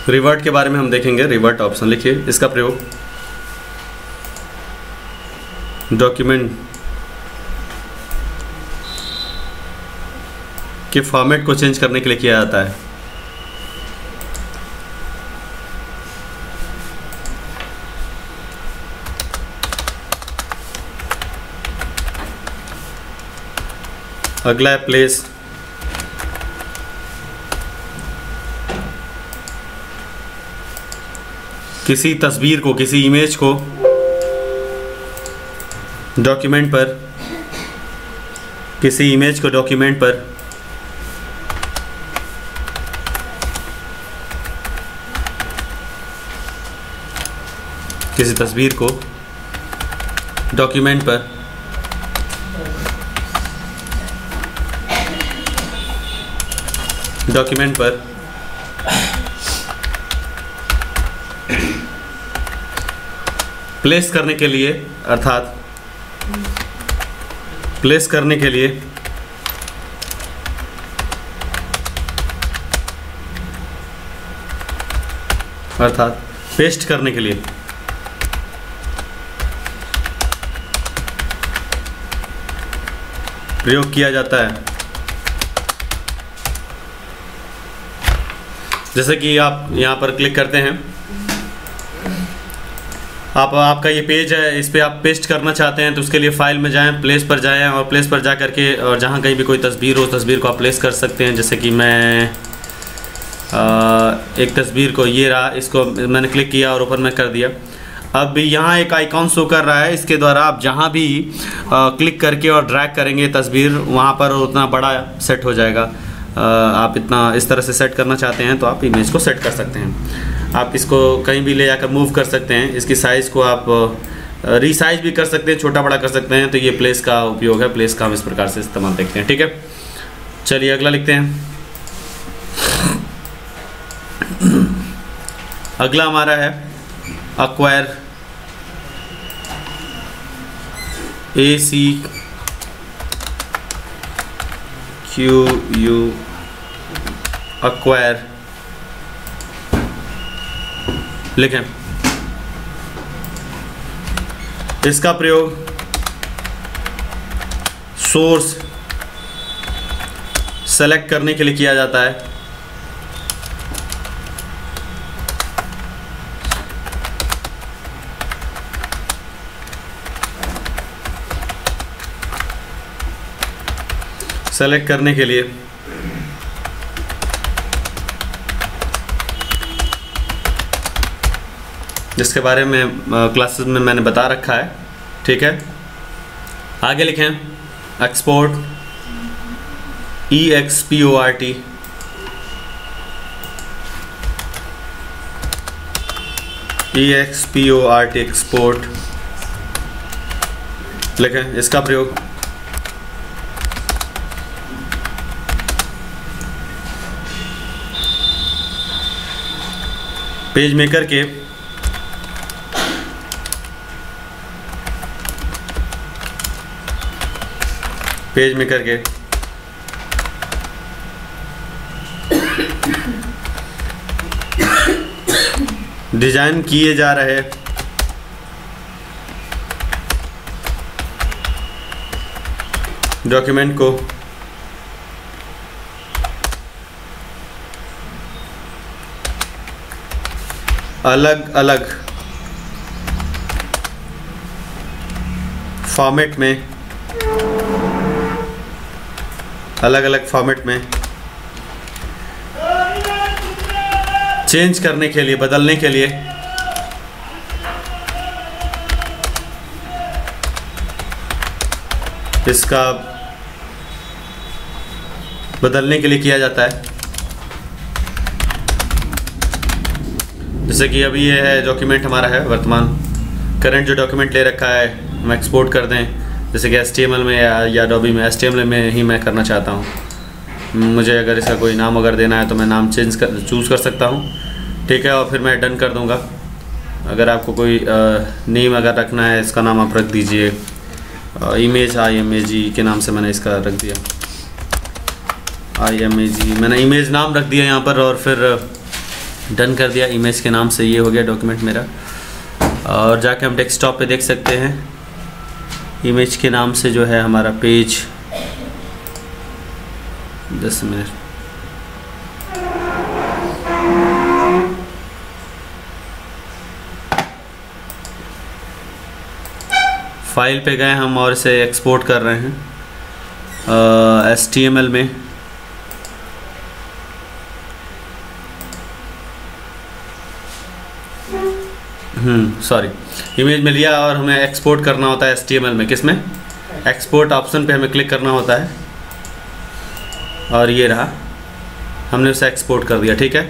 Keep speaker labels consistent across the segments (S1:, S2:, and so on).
S1: Revert के बारे में हम देखेंगे। रिवर्ट ऑप्शन लिखिए, इसका प्रयोग डॉक्यूमेंट के फॉर्मेट को चेंज करने के लिए किया जाता है। अगला है प्लेस। किसी तस्वीर को, किसी इमेज को डॉक्यूमेंट पर, किसी इमेज को डॉक्यूमेंट पर किसी तस्वीर को डॉक्यूमेंट पर प्लेस करने के लिए, अर्थात प्लेस करने के लिए अर्थात पेस्ट करने के लिए प्रयोग किया जाता है। जैसे कि आप यहाँ पर क्लिक करते हैं, आपका ये पेज है, इस पे आप पेस्ट करना चाहते हैं तो उसके लिए फाइल में जाएं, प्लेस पर जाएं और प्लेस पर जा करके और जहाँ कहीं भी कोई तस्वीर हो, तस्वीर को आप प्लेस कर सकते हैं। जैसे कि मैं एक तस्वीर को, ये रहा, इसको मैंने क्लिक किया और ऊपर में कर दिया। अब यहाँ एक आइकॉन शो कर रहा है, इसके द्वारा आप जहाँ भी क्लिक करके और ड्रैग करेंगे तस्वीर, वहाँ पर उतना बड़ा सेट हो जाएगा। आप इतना इस तरह से सेट करना चाहते हैं तो आप इमेज को सेट कर सकते हैं। आप इसको कहीं भी ले जाकर मूव कर सकते हैं। इसकी साइज़ को आप रीसाइज भी कर सकते हैं, छोटा बड़ा कर सकते हैं। तो ये प्लेस का उपयोग है, प्लेस का हम इस प्रकार से इस्तेमाल देखते हैं। ठीक है, चलिए अगला लिखते हैं। अगला हमारा है एक्वायर, ACQU, एक्वायर लिखें। इसका प्रयोग सोर्स सेलेक्ट करने के लिए किया जाता है। सेलेक्ट करने के लिए जिसके बारे में क्लासेस में मैंने बता रखा है। ठीक है, आगे लिखें एक्सपोर्ट, EXPORT, एक्सपोर्ट लिखें। इसका प्रयोग पेज मेकर के डिजाइन किए जा रहे डॉक्यूमेंट को अलग अलग फॉर्मेट में चेंज करने के लिए, बदलने के लिए इसका बदलने के लिए किया जाता है। जैसे कि अभी ये है डॉक्यूमेंट हमारा है वर्तमान, करंट जो डॉक्यूमेंट ले रखा है हम एक्सपोर्ट कर दें। जैसे कि HTML में या Adobe में, HTML में ही मैं करना चाहता हूँ। मुझे अगर इसका कोई नाम अगर देना है तो मैं नाम चूज़ कर सकता हूँ। ठीक है, और फिर मैं डन कर दूँगा। अगर आपको कोई नेम अगर रखना है, इसका नाम आप रख दीजिए इमेज IMAG के नाम से मैंने इसका रख दिया, IMAG मैंने इमेज नाम रख दिया यहाँ पर, और फिर डन कर दिया इमेज के नाम से। ये हो गया डॉक्यूमेंट मेरा, और जाके हम डेस्कटॉप पे देख सकते हैं इमेज के नाम से जो है हमारा पेज। 10 मिनट, फाइल पे गए हम और इसे एक्सपोर्ट कर रहे हैं HTML में। सॉरी, इमेज में लिया और हमें एक्सपोर्ट करना होता है HTML में। किस में? एक्सपोर्ट ऑप्शन पे हमें क्लिक करना होता है, और ये रहा, हमने उसे एक्सपोर्ट कर दिया। ठीक है,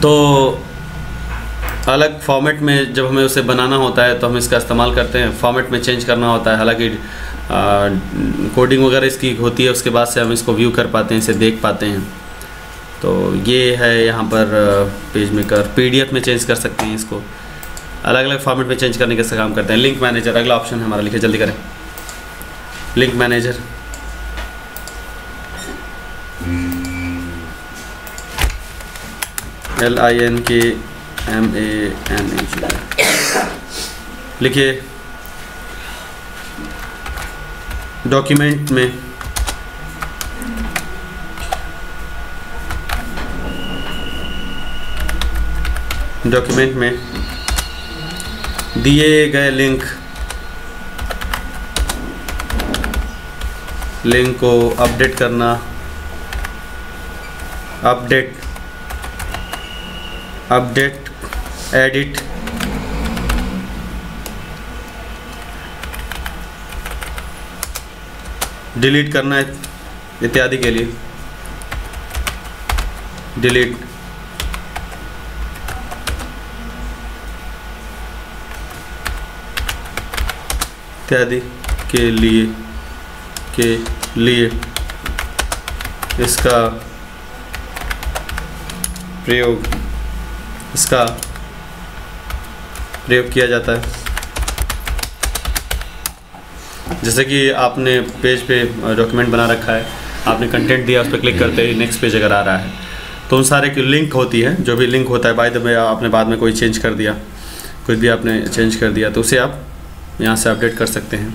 S1: तो अलग फॉर्मेट में जब हमें उसे बनाना होता है तो हम इसका इस्तेमाल करते हैं, फॉर्मेट में चेंज करना होता है। हालांकि कोडिंग वगैरह इसकी होती है, उसके बाद से हम इसको व्यू कर पाते हैं, इसे देख पाते हैं। तो ये है यहाँ पर पेज मेकर, PDF में चेंज कर सकते हैं इसको, अलग अलग फॉर्मेट में चेंज करने का काम करते हैं। लिंक मैनेजर अगला ऑप्शन है हमारा, लिखे जल्दी करें। लिंक मैनेजर, LINKMANAGER लिखिए। डॉक्यूमेंट में दिए गए लिंक को अपडेट करना, अपडेट, एडिट, डिलीट करना इत्यादि के लिए, डिलीट, इत्यादि के लिए इसका प्रयोग किया जाता है। जैसे कि आपने पेज पे डॉक्यूमेंट बना रखा है, आपने कंटेंट दिया, उस पर क्लिक करते ही नेक्स्ट पेज अगर आ रहा है तो उन सारे की लिंक होती है, जो भी लिंक होता है। बाय द वे आपने बाद में कोई चेंज कर दिया, कुछ भी आपने चेंज कर दिया, तो उसे आप यहाँ से अपडेट कर सकते हैं।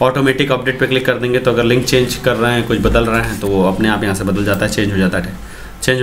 S1: ऑटोमेटिक अपडेट पे क्लिक कर देंगे तो अगर लिंक चेंज कर रहे हैं, कुछ बदल रहे हैं, तो वो अपने आप यहाँ से बदल जाता है, चेंज हो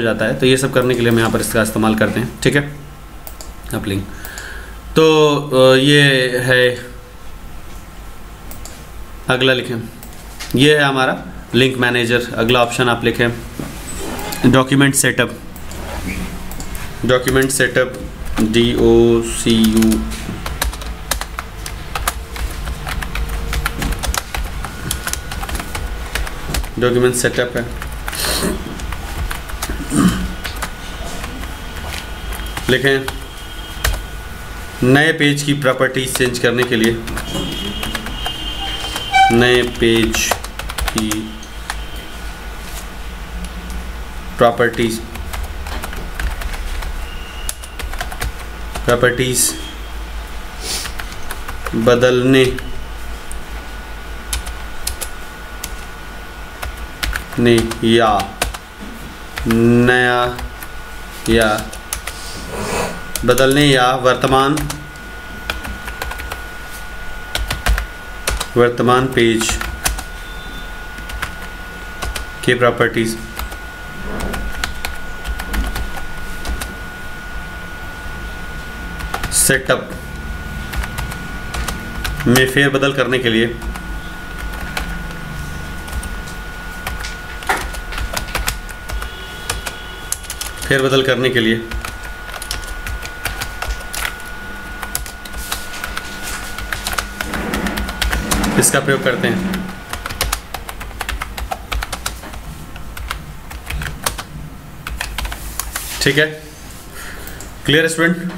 S1: जाता है। तो ये सब करने के लिए हम यहाँ पर इसका इस्तेमाल करते हैं। ठीक है, अब लिंक, तो ये है, अगला लिखें, ये है हमारा लिंक मैनेजर। अगला ऑप्शन आप लिखें document setup, DOCU document setup है। लिखें नए पेज की प्रॉपर्टीज चेंज करने के लिए, नए पेज की प्रॉपर्टीज बदलने या नया या बदलने या वर्तमान पेज के प्रॉपर्टीज सेटअप में फेरबदल करने के लिए इसका प्रयोग करते हैं। ठीक है, क्लियर स्टूडेंट?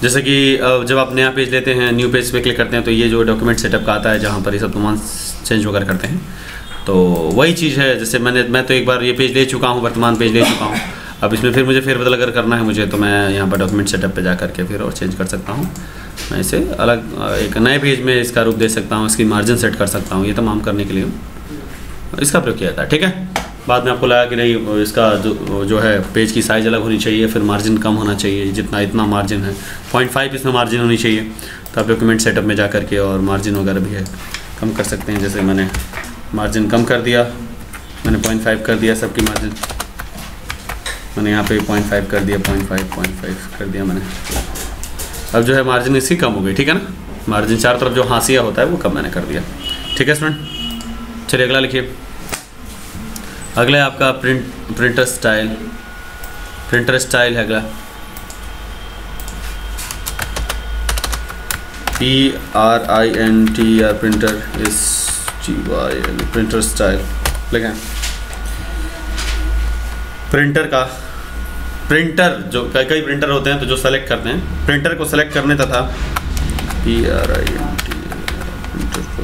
S1: जैसे कि जब आप नया पेज लेते हैं, न्यू पेज पे क्लिक करते हैं, तो ये जो डॉक्यूमेंट सेटअप का आता है जहाँ पर ये सब तमाम चेंज वगैरह करते हैं, तो वही चीज़ है। जैसे मैं तो एक बार ये पेज ले चुका हूँ, वर्तमान पेज ले चुका हूँ, अब इसमें फिर मुझे फेरबदल अगर करना है मुझे, तो मैं यहाँ पर डॉक्यूमेंट सेटअप पे जा करके फिर और चेंज कर सकता हूँ। मैं इसे अलग एक नए पेज में इसका रूप दे सकता हूँ, इसकी मार्जिन सेट कर सकता हूँ। ये तमाम करने के लिए इसका प्रयोग किया जाता है। ठीक है, बाद में आपको लगा कि नहीं इसका जो है पेज की साइज़ अलग होनी चाहिए, फिर मार्जिन कम होना चाहिए, जितना इतना मार्जिन है 0.5 इसमें मार्जिन होनी चाहिए, तो आप डॉक्यूमेंट सेटअप में जा करके और मार्जिन वगैरह भी है कम कर सकते हैं। जैसे मैंने मार्जिन कम कर दिया, मैंने 0.5 कर दिया सबकी मार्जिन, मैंने यहाँ पे 0.5 कर दिया, 0.5 कर दिया मैंने। अब जो है मार्जिन इसकी कम हो गई। ठीक है ना, मार्जिन चारों तरफ जो हाशिया होता है वो कम मैंने कर दिया। ठीक है स्टूडेंट, चलिए अगला लिखिए। अगला है आपका प्रिंटर स्टाइल। प्रिंटर स्टाइल है अगला, PRINTR printer STYL printer style लिखें। प्रिंटर का प्रिंटर जो कई प्रिंटर होते हैं तो जो सेलेक्ट करते हैं, प्रिंटर को सेलेक्ट करने तथा PRINTR प्रिंटर को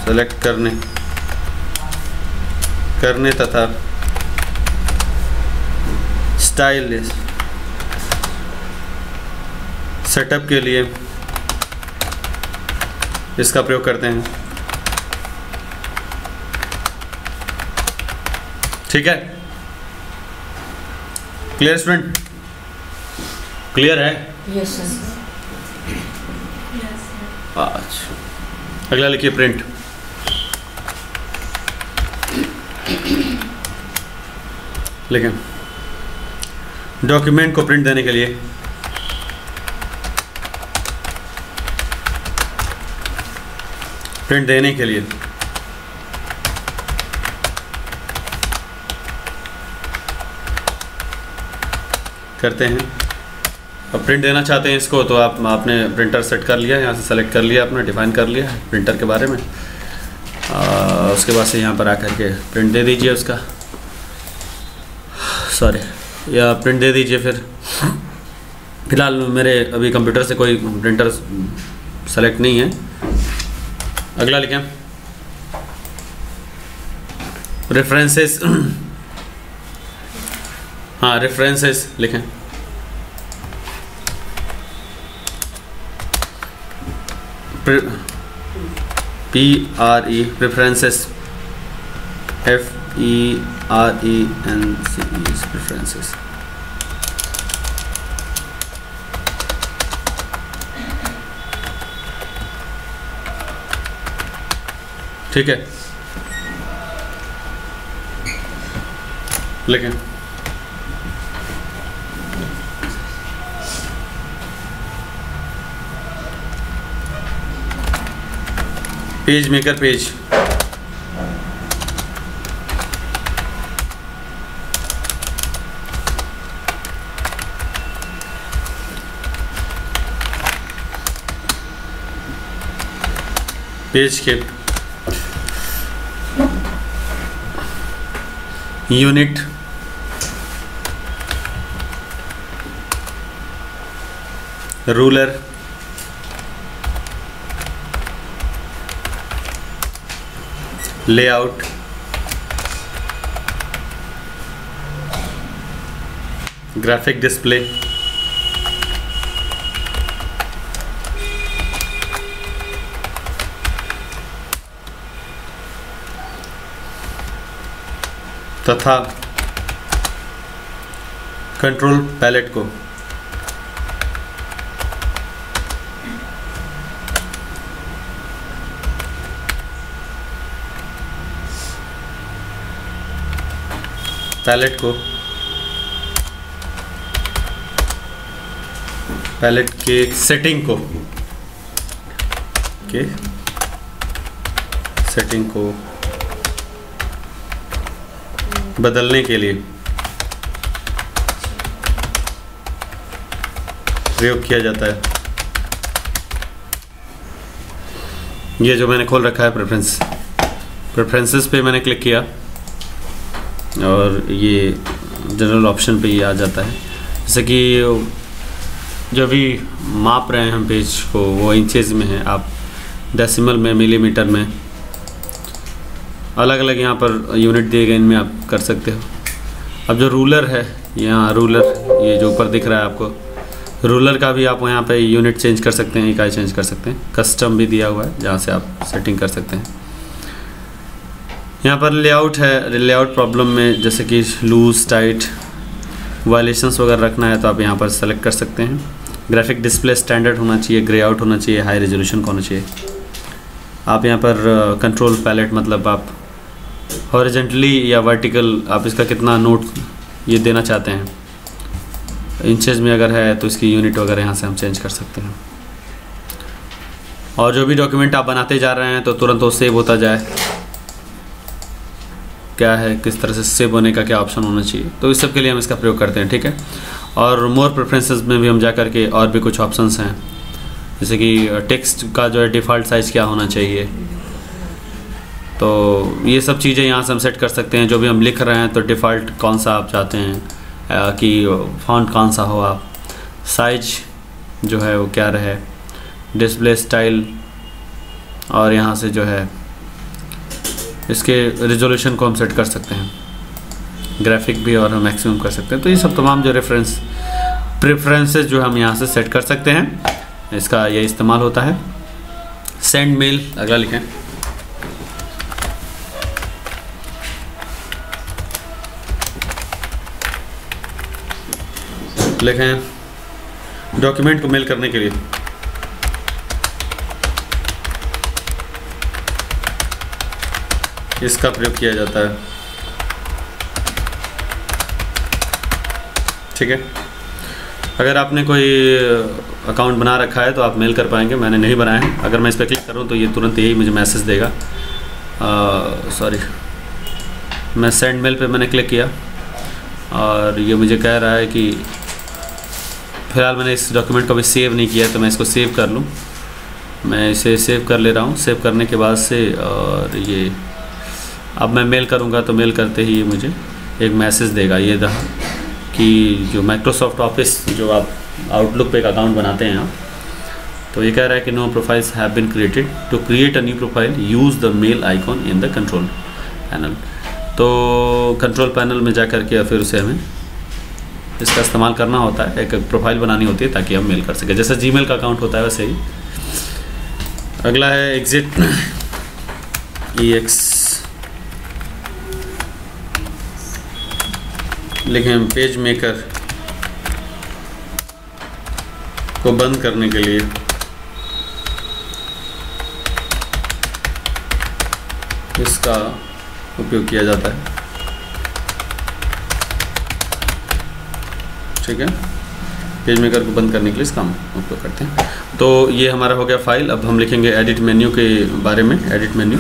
S1: सेलेक्ट करने तथा स्टाइल सेटअप के लिए इसका प्रयोग करते हैं। ठीक है, क्लियर स्टूडेंट? क्लियर है?
S2: Yes sir.
S1: अच्छा, अगला लिखिए प्रिंट। लेकिन डॉक्यूमेंट को प्रिंट देने के लिए करते हैं। अब प्रिंट देना चाहते हैं इसको, तो आपने प्रिंटर सेट कर लिया, यहाँ से सेलेक्ट कर लिया, आपने डिफाइन कर लिया है प्रिंटर के बारे में। उसके बाद से यहाँ पर आकर के प्रिंट दे दीजिए उसका, सॉरी या प्रिंट दे दीजिए। फिर फिलहाल मेरे अभी कंप्यूटर से कोई प्रिंटर सेलेक्ट नहीं है। अगला लिखें रेफरेंसेस। हाँ, रेफरेंसेस लिखें। PRE preferences, FERENCES preferences. ठीक है, लिखें पेज मेकर पेज। पेज के unit ruler layout graphic display तथा कंट्रोल पैलेट को पैलेट के सेटिंग को बदलने के लिए प्रयोग किया जाता है। ये जो मैंने खोल रखा है प्रेफरेंसेस पे मैंने क्लिक किया और ये जनरल ऑप्शन पे ये आ जाता है। जैसे कि जो भी माप रहे हैं हम पेज को वो इंचेस में है, आप डेसिमल में, मिलीमीटर में, अलग अलग यहाँ पर यूनिट दिए गए, इनमें आप कर सकते हो। अब जो रूलर है, यहाँ रूलर ये जो ऊपर दिख रहा है आपको, रूलर का भी आप यहाँ पे यूनिट चेंज कर सकते हैं, इकाई चेंज कर सकते हैं। कस्टम भी दिया हुआ है जहाँ से आप सेटिंग कर सकते हैं। यहाँ पर लेआउट है, लेआउट प्रॉब्लम में जैसे कि लूज, टाइट, वायलेशंस वगैरह रखना है तो आप यहाँ पर सेलेक्ट कर सकते हैं। ग्राफिक डिस्प्ले स्टैंडर्ड होना चाहिए, ग्रे आउट होना चाहिए, हाई रेजोल्यूशन का होना चाहिए। आप यहाँ पर कंट्रोल पैलेट मतलब आप हॉरिजेंटली या वर्टिकल आप इसका कितना नोट ये देना चाहते हैं, इंचेस में अगर है तो इसकी यूनिट वगैरह यहाँ से हम चेंज कर सकते हैं। और जो भी डॉक्यूमेंट आप बनाते जा रहे हैं तो तुरंत वो सेव होता जाए, क्या है किस तरह से सेव होने का क्या ऑप्शन होना चाहिए, तो इस सब के लिए हम इसका प्रयोग करते हैं। ठीक है। और मोर प्रेफरेंसेस में भी हम जा कर के और भी कुछ ऑप्शंस हैं, जैसे कि टेक्स्ट का जो है डिफ़ॉल्ट साइज़ क्या होना चाहिए, तो ये सब चीज़ें यहाँ से हम सेट कर सकते हैं। जो भी हम लिख रहे हैं तो डिफ़ॉल्ट कौन सा आप चाहते हैं कि फ़ॉन्ट कौन सा हो, आप साइज जो है वो क्या रहे, डिस्प्ले स्टाइल, और यहाँ से जो है इसके रिजोल्यूशन को हम सेट कर सकते हैं, ग्राफिक भी और हम मैक्सिमम कर सकते हैं। तो ये सब तमाम जो प्रेफरेंसेस जो हम यहाँ से सेट कर सकते हैं, इसका ये इस्तेमाल होता है। सेंड मेल अगला लिखें। लिखें डॉक्यूमेंट को मेल करने के लिए इसका प्रयोग किया जाता है। ठीक है। अगर आपने कोई अकाउंट बना रखा है तो आप मेल कर पाएंगे, मैंने नहीं बनाया है। अगर मैं इस पर क्लिक करूँ तो ये तुरंत यही मुझे मैसेज देगा। सॉरी, मैं सेंड मेल पे मैंने क्लिक किया और ये मुझे कह रहा है कि फ़िलहाल मैंने इस डॉक्यूमेंट को अभी सेव नहीं किया, तो मैं इसको सेव कर लूँ। मैं इसे सेव कर ले रहा हूँ। सेव करने के बाद से और ये अब मैं मेल करूँगा तो मेल करते ही मुझे एक मैसेज देगा, ये रहा कि जो माइक्रोसॉफ्ट ऑफिस जो आप आउटलुक पे एक अकाउंट बनाते हैं आप, तो ये कह रहा है कि no profiles have been created, to create a new profile use the mail icon in the control panel. तो कंट्रोल पैनल में जा कर के फिर उसे हमें इसका इस्तेमाल करना होता है, एक प्रोफाइल बनानी होती है ताकि हम मेल कर सकें, जैसे जीमेल का अकाउंट होता है वैसे ही। अगला है एग्जिट EX, लिखें पेज मेकर को बंद करने के लिए इसका उपयोग किया जाता है। ठीक है। पेज मेकर को बंद करने के लिए इसका हम उपयोग करते हैं। तो ये हमारा हो गया फाइल। अब हम लिखेंगे एडिट मेन्यू के बारे में। Edit menu